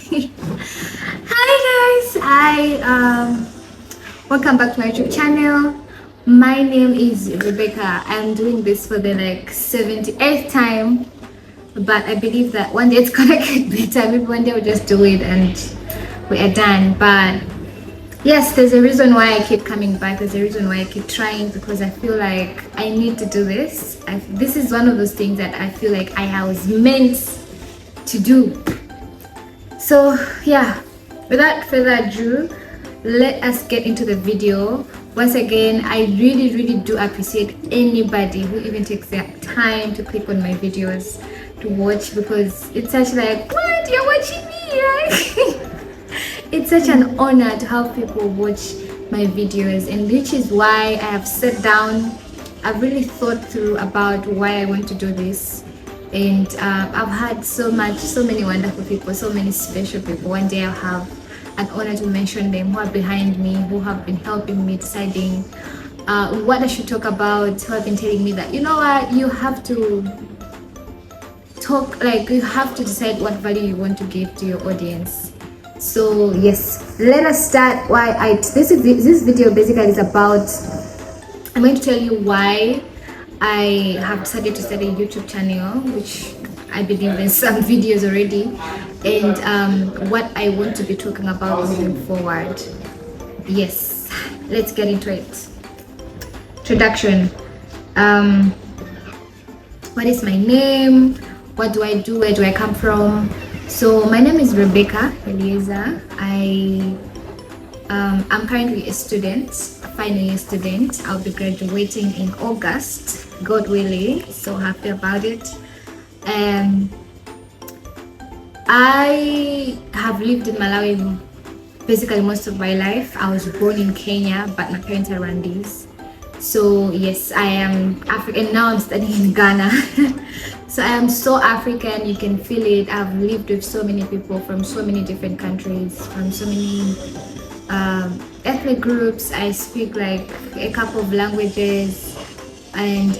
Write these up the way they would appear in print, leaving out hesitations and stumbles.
Hi guys, welcome back to my YouTube channel. My name is Rebecca. I'm doing this for the 78th time, but I believe that one day it's gonna get better. Maybe one day we'll just do it and we are done. But yes, there's a reason why I keep coming back. There's a reason why I keep trying, because I feel like I need to do this. This is one of those things that I feel like I was meant to do. So yeah, without further ado, let us get into the video. Once again, I really do appreciate anybody who even takes their time to click on my videos to watch, because it's such like, what, you're watching me, right? It's such an honor to have people watch my videos, and which is why I have sat down. I've really thought through about why I want to do this, and I've had so many wonderful people, so many special people. One day I'll have an honor to mention them, who are behind me, who have been helping me deciding what I should talk about, who have been telling me that, you know what, you have to talk, like you have to decide what value you want to give to your audience. So yes, let us start. This video basically is about, I'm going to tell you why I have decided to start a YouTube channel, which I believe there's some videos already, and what I want to be talking about moving forward. Yes, let's get into it. Introduction. What is my name? What do I do? Where do I come from? So my name is Rebecca Eliezer. I'm currently a student, a final year student. I'll be graduating in August, God willing. So happy about it. I have lived in Malawi basically most of my life. I was born in Kenya, but my parents are Rwandese. So yes, I am African. Now I'm studying in Ghana. So I am so African, you can feel it. I've lived with so many people from so many different countries, from so many ethnic groups. I speak like a couple of languages, and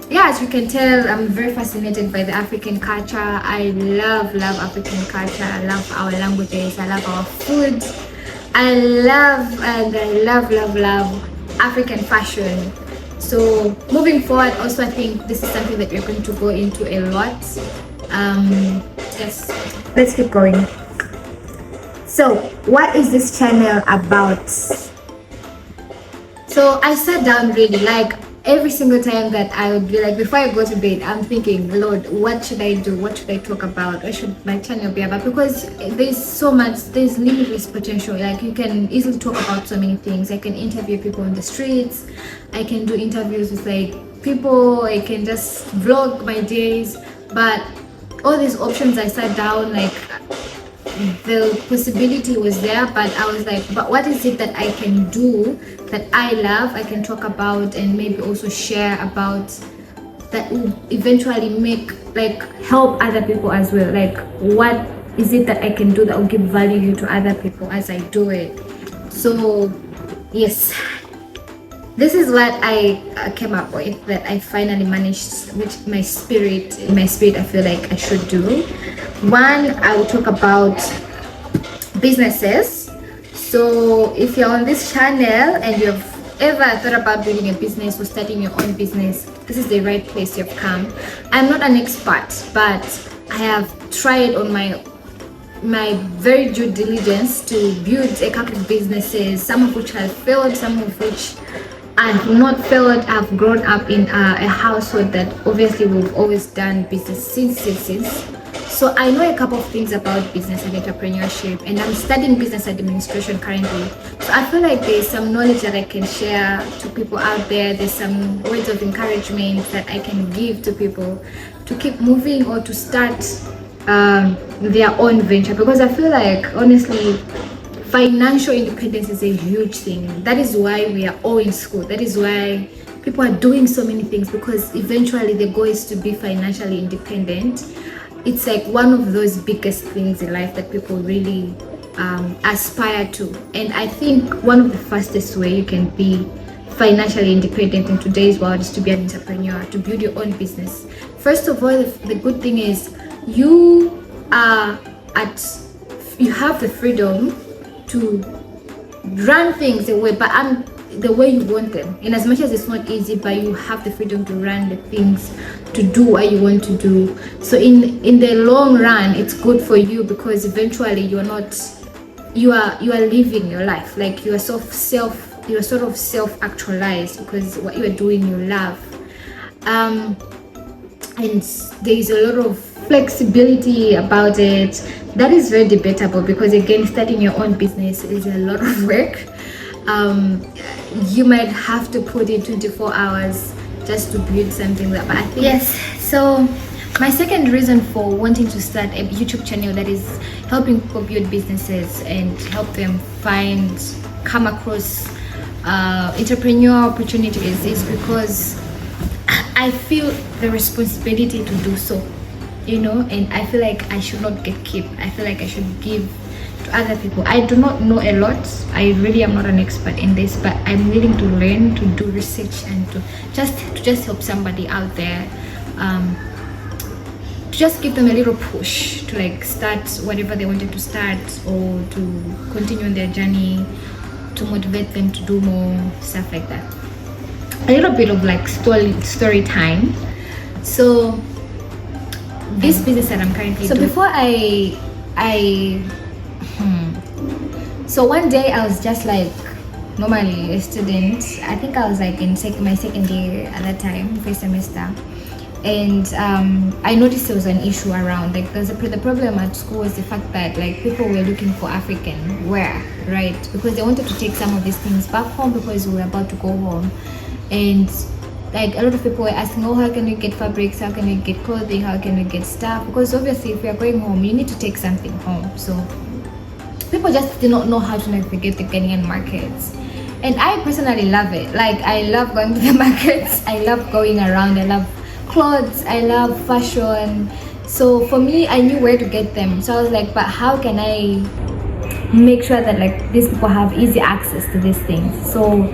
yeah, as you can tell, I'm very fascinated by the African culture. I love African culture. I love our languages. I love our food. I love African fashion. So moving forward, also I think this is something that we're going to go into a lot. Yes, let's keep going. So what is this channel about? So I sat down really, like every single time that I would be like, before I go to bed, I'm thinking, Lord, what should I do? What should I talk about? What should my channel be about? Because there's so much, there's limitless potential. Like you can easily talk about so many things. I can interview people on the streets. I can do interviews with like people. I can just vlog my days. But all these options, I sat down, like the possibility was there, but I was like, but what is it that I can do that I love, I can talk about, and maybe also share about, that will eventually make, like, help other people as well? Like, what is it that I can do that will give value to other people as I do it? So yes, this is what I came up with, that I finally managed, which in my spirit I feel like I should do. One, I will talk about businesses. So if you're on this channel and you've ever thought about building a business or starting your own business, this is the right place you've come. I'm not an expert, but I have tried on my very due diligence to build a couple of businesses, some of which have failed, some of which I have not failed. I've grown up in a household that obviously we've always done business since. So I know a couple of things about business and entrepreneurship, and I'm studying business administration currently. So I feel like there's some knowledge that I can share to people out there. There's some words of encouragement that I can give to people to keep moving or to start their own venture, because I feel like, honestly, financial independence is a huge thing. That is why we are all in school. That is why people are doing so many things, because eventually the goal is to be financially independent. It's like one of those biggest things in life that people really aspire to. And I think one of the fastest way you can be financially independent in today's world is to be an entrepreneur, to build your own business. First of all, the good thing is you are at you have the freedom to run things away, but the way you want them. In as much as it's not easy, but you have the freedom to run the things, to do what you want to do. So in the long run, it's good for you, because eventually you are living your life. Like you are sort of self-actualized, because what you are doing you love. And there is a lot of flexibility about it. That is very debatable, because again, starting your own business is a lot of work. You might have to put in 24 hours just to build something that, but I think yes. So my second reason for wanting to start a YouTube channel that is helping people build businesses and help them come across entrepreneurial opportunities is because I feel the responsibility to do so, and I feel like I should not keep. I feel like I should give to other people. I do not know a lot. I really am not an expert in this, but I'm willing to learn, to do research, and to just help somebody out there, to just give them a little push to like start whatever they wanted to start, or to continue on their journey, to motivate them to do more stuff like that. A little bit of like story time. So this business that I'm currently doing. So before so one day I was just like normally a student. I think I was like in my second year at that time, first semester, and I noticed there was an issue around, like the problem at school was the fact that like people were looking for African wear, right? Because they wanted to take some of these things back home, because we were about to go home, and like a lot of people were asking, oh, how can we get fabrics, how can we get clothing, how can we get stuff? Because obviously if we are going home, you need to take something home. So people just did not know how to navigate the Kenyan markets. And I personally love it. Like I love going to the markets, I love going around, I love clothes, I love fashion. So for me, I knew where to get them. So I was like, but how can I make sure that like these people have easy access to these things? So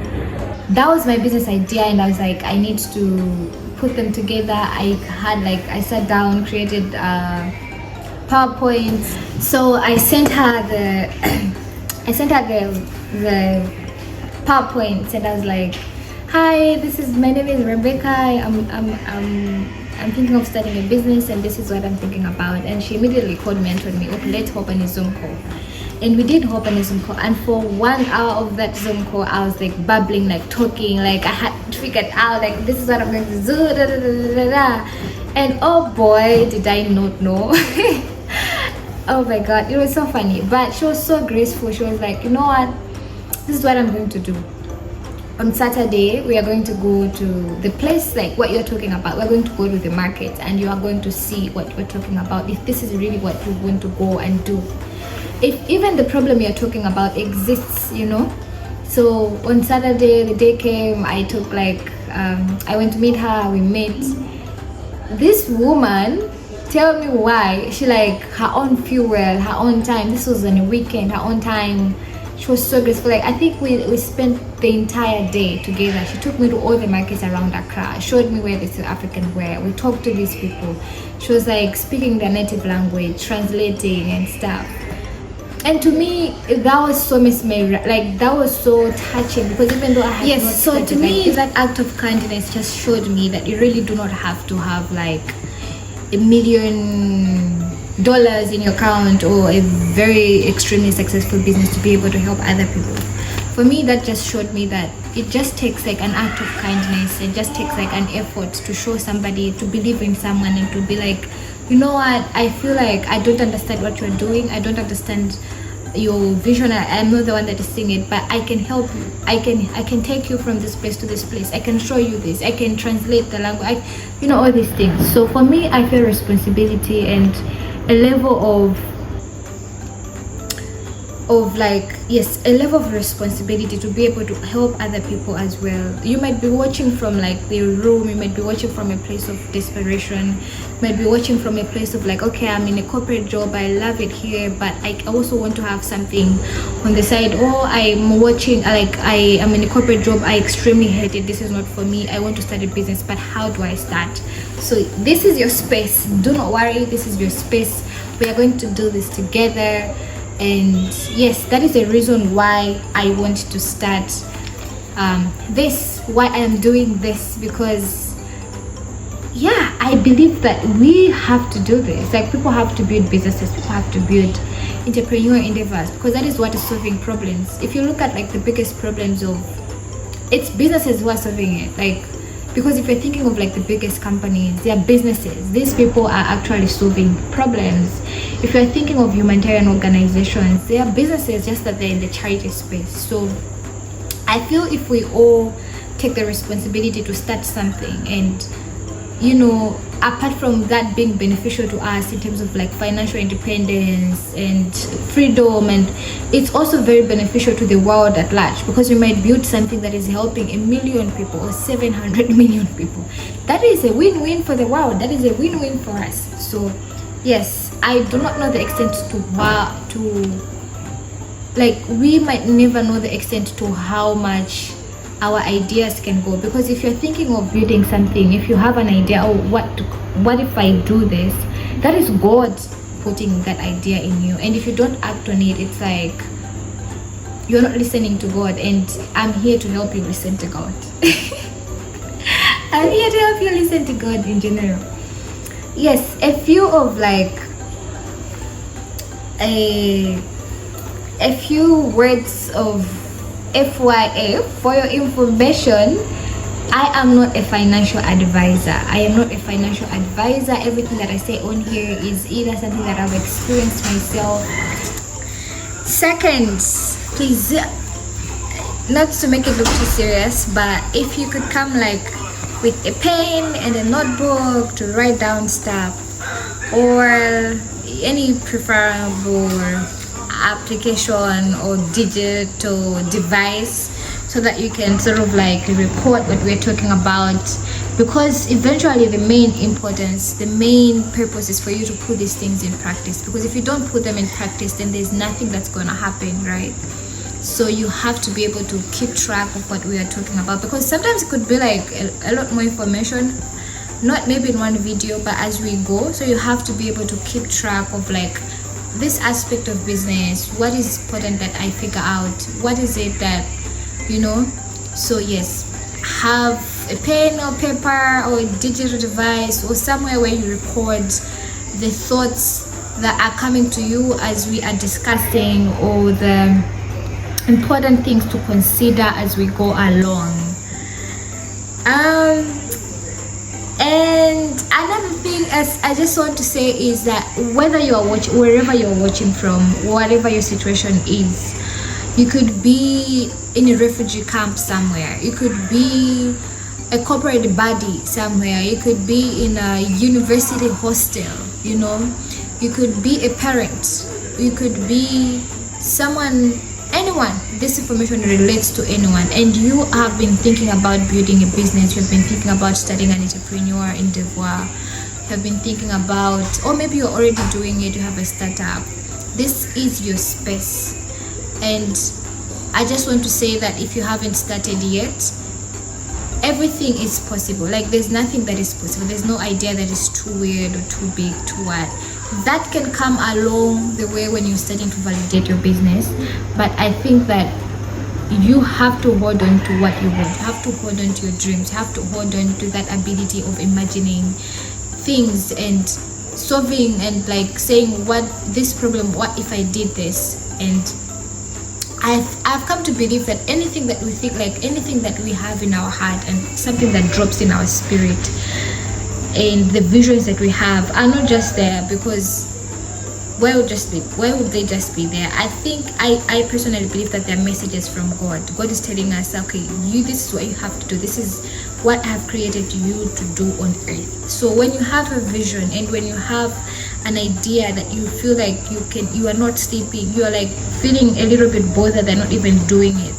that was my business idea, and I was like, I need to put them together. I sat down, created PowerPoint. So I sent her the PowerPoint, and I was like, hi, my name is Rebecca. I'm thinking of starting a business, and this is what I'm thinking about. And she immediately called me and told me, okay, let's hop on a Zoom call. And we did hop on a Zoom call, and for 1 hour of that Zoom call, I was like babbling, like talking, like I had figured out like this is what I'm going to do, da, da, da, da, da. And oh boy, did I not know. Oh my god, it was so funny. But she was so graceful. She was like, you know what, this is what I'm going to do. On Saturday, we are going to go to the place like what you're talking about. We're going to go to the market, and you are going to see what we're talking about, if this is really what you want to go and do, if even the problem you're talking about exists, So on Saturday, the day came, I took like I went to meet her, we met. This woman, tell me why, she like her own fuel, her own time. This was on a weekend, her own time. She was so graceful. Like I think we spent the entire day together. She took me to all the markets around Accra, showed me where the South African wear. We talked to these people. She was like speaking their native language, translating and stuff. And to me, that was so like that was so touching, because even though I had not so to me, that act of kindness just showed me that you really do not have to have like $1 million in your account or a very extremely successful business to be able to help other people. For me, that just showed me that it just takes like an act of kindness. It just takes like an effort to show somebody, to believe in someone, and to be like, you know what, I feel like I don't understand what you're doing, I don't understand your vision, I'm not the one that is seeing it, but I can help you. I can take you from this place to this place. I can show you this. I can translate the language. All these things. So for me, I feel responsibility and a level of like, yes, a level of responsibility to be able to help other people as well. You might be watching from like the room, you might be watching from a place of desperation, you might be watching from a place of like, okay, I'm in a corporate job, I love it here, but I also want to have something on the side. Or I'm watching, like I am in a corporate job, I extremely hate it, this is not for me, I want to start a business, but how do I start? So this is your space. Do not worry, this is your space. We are going to do this together. And yes, that is the reason why I want to start this, why I am doing this, because yeah, I believe that we have to do this. Like, people have to build businesses, people have to build entrepreneurial endeavors, because that is what is solving problems. If you look at like the biggest problems of, it's businesses who are solving it. Like, because if you're thinking of like the biggest companies, they are businesses. These people are actually solving problems. If you're thinking of humanitarian organizations, they are businesses, just that they're in the charity space. So I feel if we all take the responsibility to start something, and you know, apart from that being beneficial to us in terms of like financial independence and freedom, and it's also very beneficial to the world at large, because we might build something that is helping 1 million people or 700 million people. That is a win-win for the world. That is a win-win for us. So yes, I do not know the extent like, we might never know the extent to how much our ideas can go, because if you're thinking of building something, if you have an idea, oh, what if I do this, that is God putting that idea in you. And if you don't act on it, it's like you're not listening to God. And I'm here to help you listen to God. I'm here to help you listen to God in general. Yes, a few of like a few words of FYI for your information. I am not a financial advisor. I am not a financial advisor. Everything that I say on here is either something that I've experienced myself. Second, please, not to make it look too serious, but if you could come like with a pen and a notebook to write down stuff, or any preferable application or digital device, so that you can sort of like record what we're talking about, because eventually the main purpose is for you to put these things in practice, because if you don't put them in practice, then there's nothing that's going to happen, right? So you have to be able to keep track of what we are talking about, because sometimes it could be like a lot more information, not maybe in one video, but as we go. So you have to be able to keep track of like this aspect of business. What is important that I figure out? What is it that, you know? So yes, have a pen or paper or a digital device or somewhere where you record the thoughts that are coming to you as we are discussing, or the important things to consider as we go along. And another thing as I just want to say is that whether you are watching, wherever you're watching from, whatever your situation is, you could be in a refugee camp somewhere, you could be a corporate body somewhere, you could be in a university hostel, you know, you could be a parent, you could be someone, anyone. This information relates to anyone, and you have been thinking about building a business, you've been thinking about starting an entrepreneur endeavor, you have been thinking about, or maybe you're already doing it, you have a startup. This is your space. And I just want to say that if you haven't started yet, everything is possible. Like, there's nothing that is possible. There's no idea that is too weird or too big, too what. That can come along the way when you're starting to validate your business. But I think that you have to hold on to what you want. You have to hold on to your dreams. You have to hold on to that ability of imagining things and solving, and like saying, what this problem, what if I did this? And I've come to believe that anything that we think, like anything that we have in our heart and something that drops in our spirit, and the visions that we have are not just there because why would they just be there? I think I personally believe that they're messages from God. God is telling us, okay, this is what you have to do, this is what I have created you to do on earth. So when you have a vision, and when you have an idea that you feel like you are not sleeping, you are like feeling a little bit bothered and not even doing it,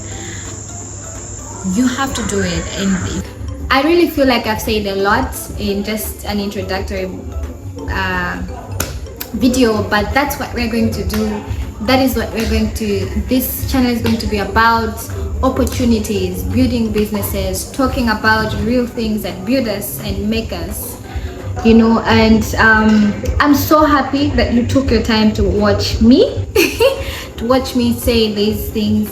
you have to do it. And I really feel like I've said a lot in just an introductory video, but that's what we're going to do. That is what we're going to, this channel is going to be about opportunities, building businesses, talking about real things that build us and make us, you know. And I'm so happy that you took your time to watch me. to watch me say these things,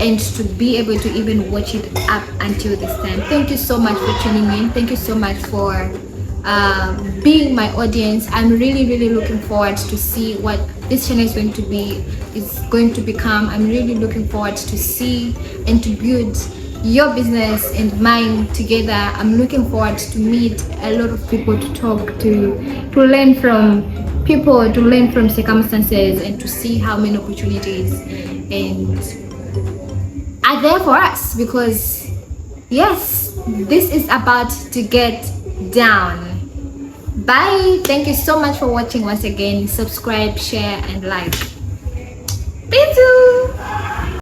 and to be able to even watch it up until this time. Thank you so much for tuning in. Thank you so much for being my audience. I'm really looking forward to see what this channel is going to become. I'm really looking forward to see and to build your business and mine together. I'm looking forward to meet a lot of people, to talk to learn from people, to learn from circumstances, and to see how many opportunities and are there for us, because yes, this is about to get down. Bye. Thank you so much for watching once again. Subscribe, share, and like. Thank you.